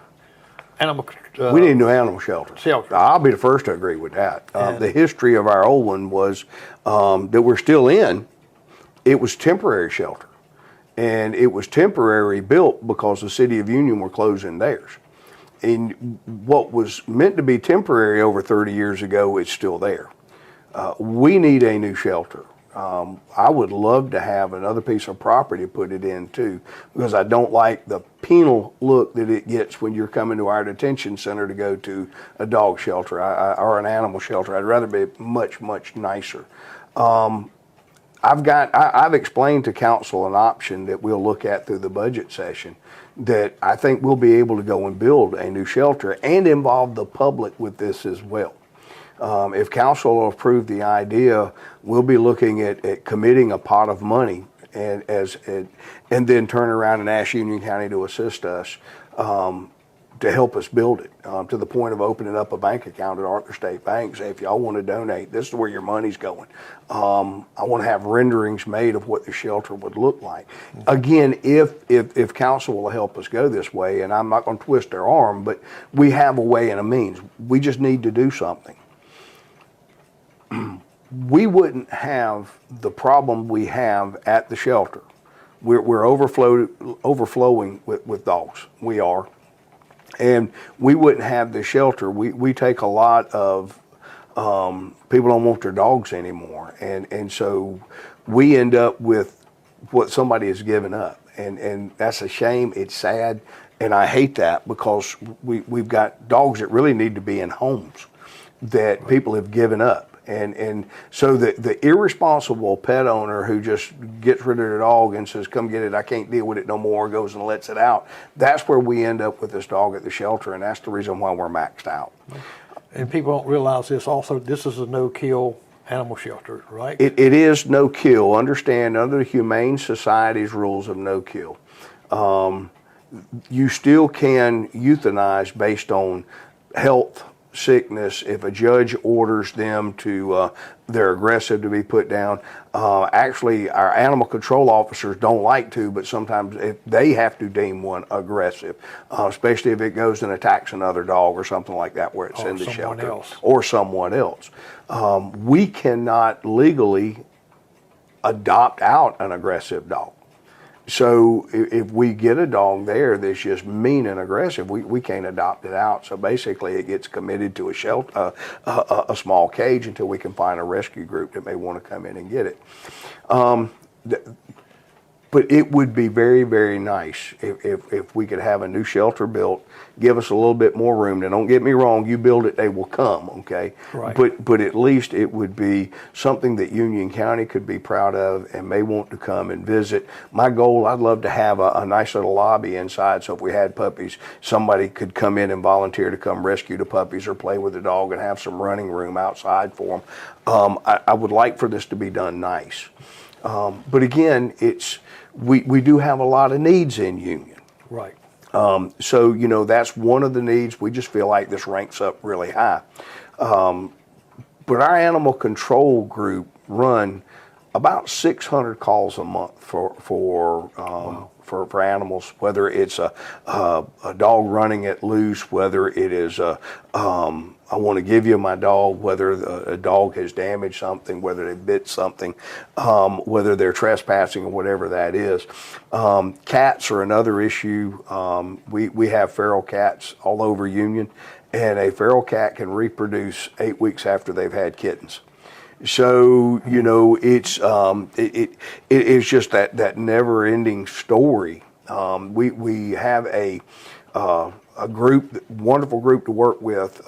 animal. We need a new animal shelter. I'll be the first to agree with that. The history of our old one was that we're still in. It was temporary shelter, and it was temporary built because the city of Union were closing theirs. And what was meant to be temporary over 30 years ago, it's still there. We need a new shelter. I would love to have another piece of property to put it in too, because I don't like the penal look that it gets when you're coming to our detention center to go to a dog shelter or an animal shelter. I'd rather be much, much nicer. I've explained to council an option that we'll look at through the budget session that I think we'll be able to go and build a new shelter and involve the public with this as well. If council will approve the idea, we'll be looking at committing a pot of money and then turn around and ask Union County to assist us to help us build it, to the point of opening up a bank account at Arthur State Bank. Say, if y'all want to donate, this is where your money's going. I want to have renderings made of what the shelter would look like. Again, if council will help us go this way, and I'm not going to twist their arm, but we have a way and a means. We just need to do something. We wouldn't have the problem we have at the shelter. We're overflowing with dogs. We are. And we wouldn't have the shelter. We take a lot of people don't want their dogs anymore. And so we end up with what somebody has given up. And that's a shame. It's sad. And I hate that because we've got dogs that really need to be in homes that people have given up. And so the irresponsible pet owner who just gets rid of their dog and says, come get it, I can't deal with it no more, goes and lets it out, that's where we end up with this dog at the shelter, and that's the reason why we're maxed out. And people don't realize this also, this is a no-kill animal shelter, right? It is no kill. Understand, under the Humane Society's rules of no kill, you still can euthanize based on health, sickness. If a judge orders them to, they're aggressive, to be put down. Actually, our animal control officers don't like to, but sometimes if they have to deem one aggressive, especially if it goes and attacks another dog or something like that, where it's in the shelter, or someone else. We cannot legally adopt out an aggressive dog. So if we get a dog there that's just mean and aggressive, we can't adopt it out. So basically, it gets committed to a shelter, a small cage, until we can find a rescue group that may want to come in and get it. But it would be very, very nice if we could have a new shelter built, give us a little bit more room. Now, don't get me wrong, you build it, they will come, okay? Right. But at least it would be something that Union County could be proud of and may want to come and visit. My goal, I'd love to have a nice little lobby inside, so if we had puppies, somebody could come in and volunteer to come rescue the puppies or play with the dog and have some running room outside for them. I would like for this to be done nice. But again, we do have a lot of needs in Union. Right. So, that's one of the needs. We just feel like this ranks up really high. But our animal control group run about 600 calls a month for animals, whether it's a dog running it loose, whether it is I want to give you my dog, whether a dog has damaged something, whether they bit something, whether they're trespassing or whatever that is. Cats are another issue. We have feral cats all over Union, and a feral cat can reproduce 8 weeks after they've had kittens. So, it's it's just that never-ending story. We have a wonderful group to work with.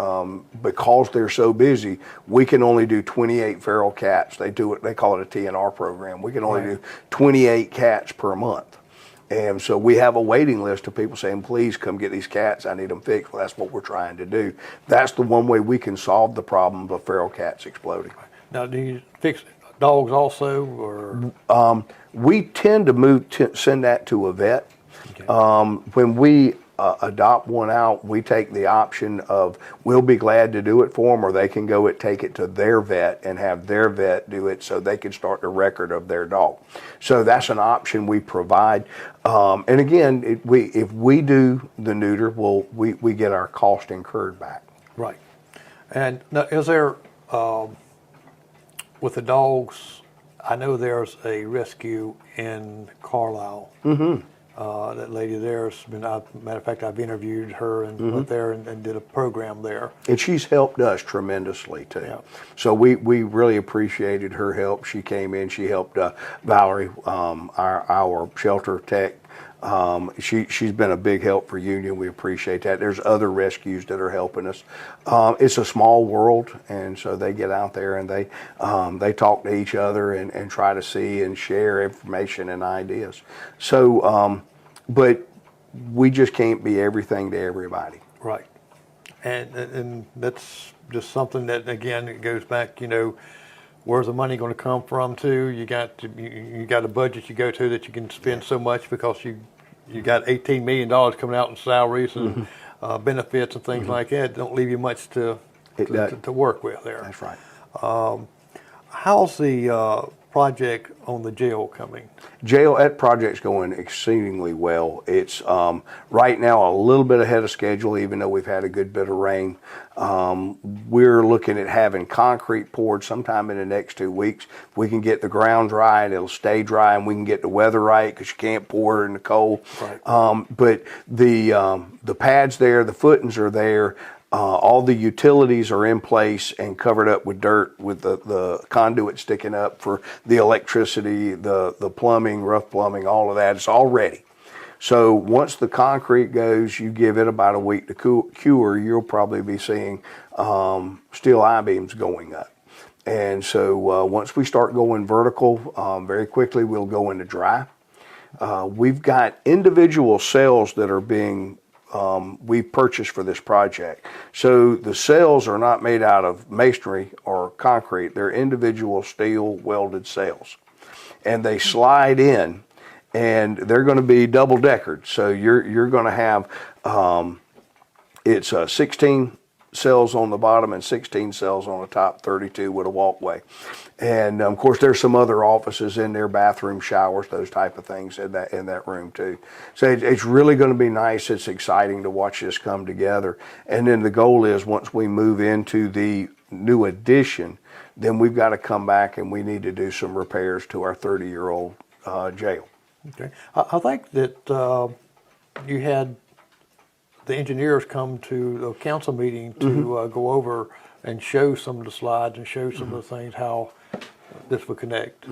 Because they're so busy, we can only do 28 feral cats. They call it a TNR program. We can only do 28 cats per month. And so we have a waiting list of people saying, please come get these cats. I need them fixed. Well, that's what we're trying to do. That's the one way we can solve the problem of feral cats exploding. Now, do you fix dogs also, or? We tend to send that to a vet. Okay. When we adopt one out, we take the option of, we'll be glad to do it for them, or they can go take it to their vet and have their vet do it, so they can start the record of their dog. So that's an option we provide. And again, if we do the neuter, we get our cost incurred back. Right. And now, is there, with the dogs, I know there's a rescue in Carlisle. Mm-hmm. That lady there's been, matter of fact, I've interviewed her and went there and did a program there. And she's helped us tremendously too. Yeah. So we really appreciated her help. She came in, she helped Valerie, our shelter tech. She's been a big help for Union. We appreciate that. There's other rescues that are helping us. It's a small world, and so they get out there and they talk to each other and try to see and share information and ideas. So, but we just can't be everything to everybody. Right. And that's just something that, again, it goes back, where's the money going to come from too? You got a budget you go to that you can spend so much, because you got $18 million coming out in salaries and benefits and things like that. Don't leave you much to work with there. That's right. How's the project on the jail coming? That project's going exceedingly well. It's right now a little bit ahead of schedule, even though we've had a good bit of rain. We're looking at having concrete poured sometime in the next 2 weeks. We can get the ground dry and it'll stay dry, and we can get the weather right, because you can't pour it in the cold. Right. But the pads there, the footings are there. All the utilities are in place and covered up with dirt, with the conduit sticking up for the electricity, the plumbing, rough plumbing, all of that. It's all ready. So once the concrete goes, you give it about a week to cure, you'll probably be seeing steel I-beams going up. And so once we start going vertical, very quickly we'll go into dry. We've got individual cells that are being we've purchased for this project. So the cells are not made out of masonry or concrete. They're individual steel welded cells. And they slide in, and they're going to be double deckered. So you're going to have, it's 16 cells on the bottom and 16 cells on the top, 32 with a walkway. And of course, there's some other offices in there, bathroom, showers, those type of things in that room too. So it's really going to be nice. It's exciting to watch this come together. And then the goal is, once we move into the new addition, then we've got to come back and we need to do some repairs to our 30-year-old jail. Okay. I think that you had the engineers come to the council meeting to go over and show some of the slides and show some of the things, how this would connect.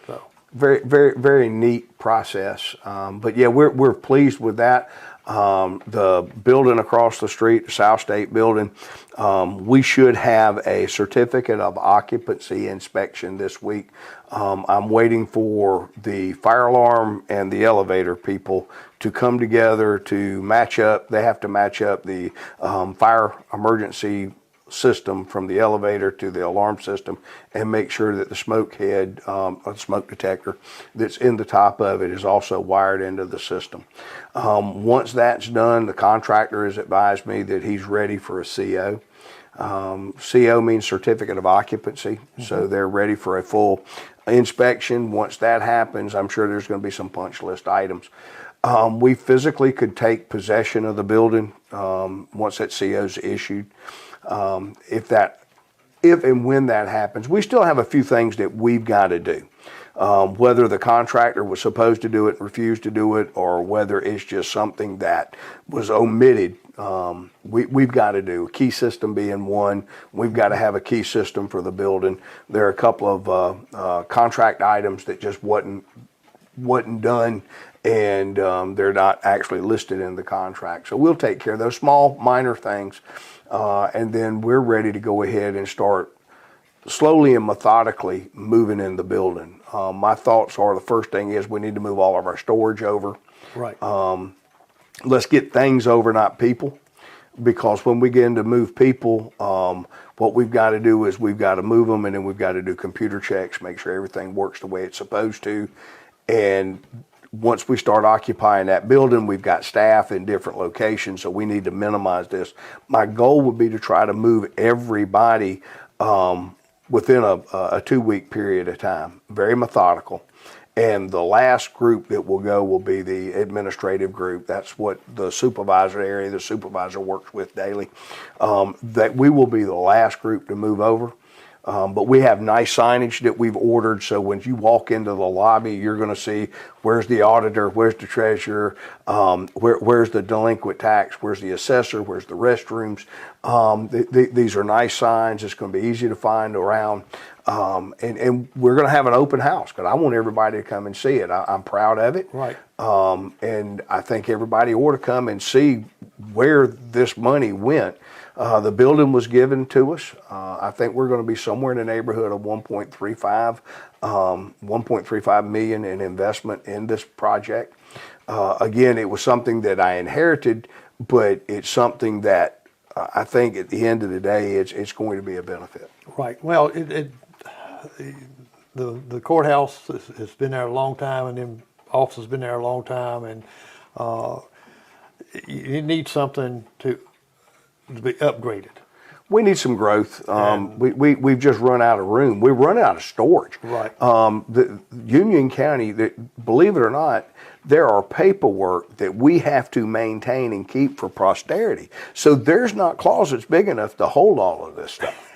So Very, very, very neat process. But yeah, we're pleased with that. The building across the street, the South State building, we should have a certificate of occupancy inspection this week. I'm waiting for the fire alarm and the elevator people to come together to match up. They have to match up the fire emergency system from the elevator to the alarm system and make sure that the smoke head, smoke detector that's in the top of it is also wired into the system. Once that's done, the contractor has advised me that he's ready for a CO. CO means certificate of occupancy, so they're ready for a full inspection. Once that happens, I'm sure there's going to be some punch list items. We physically could take possession of the building once that CO is issued. If and when that happens, we still have a few things that we've got to do. Whether the contractor was supposed to do it, refused to do it, or whether it's just something that was omitted, we've got to do. A key system being one, we've got to have a key system for the building. There are a couple of contract items that just wasn't done, and they're not actually listed in the contract. So we'll take care of those small, minor things, and then we're ready to go ahead and start slowly and methodically moving in the building. My thoughts are, the first thing is we need to move all of our storage over. right. Let's get things over, not people, because when we get into move people, what we've got to do is we've got to move them, and then we've got to do computer checks, make sure everything works the way it's supposed to. And once we start occupying that building, we've got staff in different locations, so we need to minimize this. My goal would be to try to move everybody within a 2-week period of time, very methodical. And the last group that will go will be the administrative group. That's what the supervisor area, the supervisor works with daily. That we will be the last group to move over. But we have nice signage that we've ordered, so when you walk into the lobby, you're going to see where's the auditor, where's the treasurer, where's the delinquent tax, where's the assessor, where's the restrooms. These are nice signs. It's going to be easy to find around. And we're going to have an open house, because I want everybody to come and see it. I'm proud of it. Right. And I think everybody ought to come and see where this money went. The building was given to us. I think we're going to be somewhere in the neighborhood of 1.35 million in investment in this project. Again, it was something that I inherited, but it's something that I think at the end of the day, it's going to be a benefit. Right. Well, the courthouse has been there a long time, and the office has been there a long time, and you need something to be upgraded. We need some growth. We've just run out of room. We're running out of storage. Right. The Union County, believe it or not, there are paperwork that we have to maintain and keep for posterity. So there's not closets big enough to hold all of this stuff.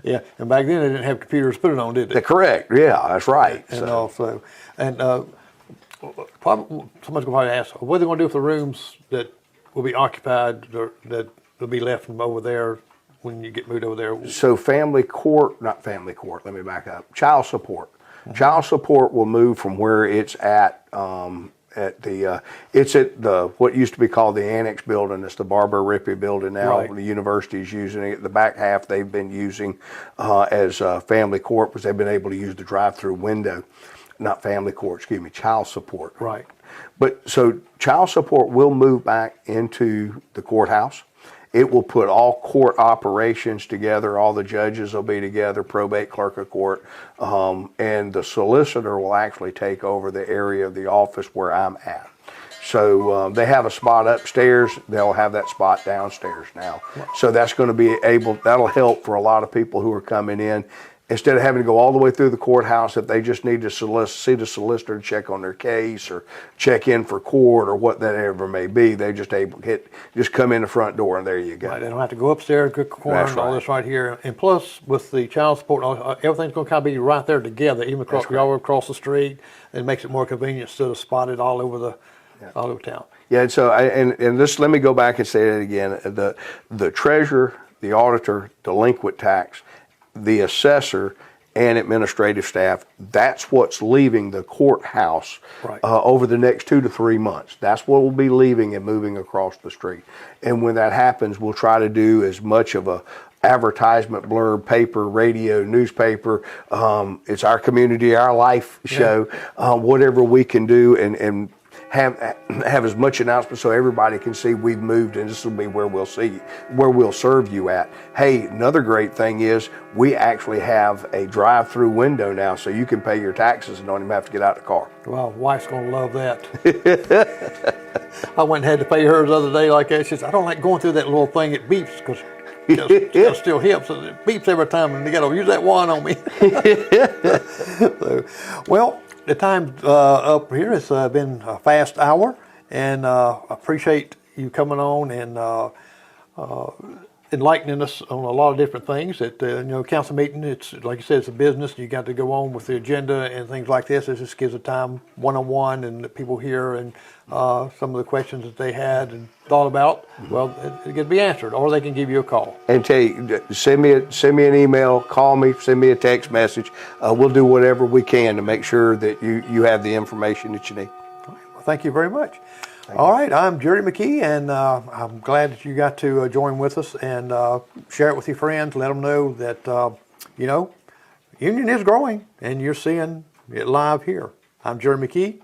Yeah, and back then they didn't have computers to put it on, did they? Correct. Yeah, that's right. And also, probably, somebody's going to probably ask, what are they going to do with the rooms that will be occupied, or that will be left from over there when you get moved over there? So child support. Mm-hmm. Child support will move from where it's at it's at the what used to be called the Annex building. It's the Barbara Rippey building now. Right. The university's using it. The back half they've been using as family court, because they've been able to use the drive-through window. not family court, excuse me, child support. Right. But so child support will move back into the courthouse. It will put all court operations together. All the judges will be together, probate, clerk of court, and the solicitor will actually take over the area of the office where I'm at. So they have a spot upstairs. They'll have that spot downstairs now. So that's going to be that'll help for a lot of people who are coming in. Instead of having to go all the way through the courthouse, if they just need to see the solicitor to check on their case or check in for court or what that ever may be, they just come in the front door and there you go. Right, they don't have to go upstairs, good corner, That's and all right. this right here. And plus, with the child support, everything's going to kind of be right there together, even across across the street. It makes it more convenient instead of spotted all over all over town. Yeah, and so and this, let me go back and say it again. The treasurer, the auditor, delinquent tax, the assessor, and administrative staff, that's what's leaving the courthouse over the next 2 to 3 months. That's what will be leaving and moving across the street. And when that happens, we'll try to do as much of a advertisement blurb, paper, radio, newspaper. It's our community, our life show, whatever we can do and have as much announcement so everybody can see we've moved and this will be where we'll serve you at. Hey, another great thing is we actually have a drive-through window now so you can pay your taxes and don't even have to get out of the car. Well, wife's going to love that. I went and had to pay hers the other day like that. She says, I don't like going through that little thing. It beeps because it still hips. And it beeps every time and they got to use that one on me. So, well, the time's up here. It's been a fast hour, and I appreciate you coming on and enlightening us on a lot of different things. That council meeting, it's like you said, it's a business. You got to go on with the agenda and things like this. It just gives a time one-on-one, and the people here and some of the questions that they had and thought about. Well, it can be answered, or they can give you a call. And send me an email, call me, send me a text message. We'll do whatever we can to make sure that you have the information that you need. Well, thank you very much. All right, I'm Jerry McKee, and I'm glad that you got to join with us and share it with your friends. Let them know that, Union is growing, and you're seeing it live here. I'm Jerry McKee.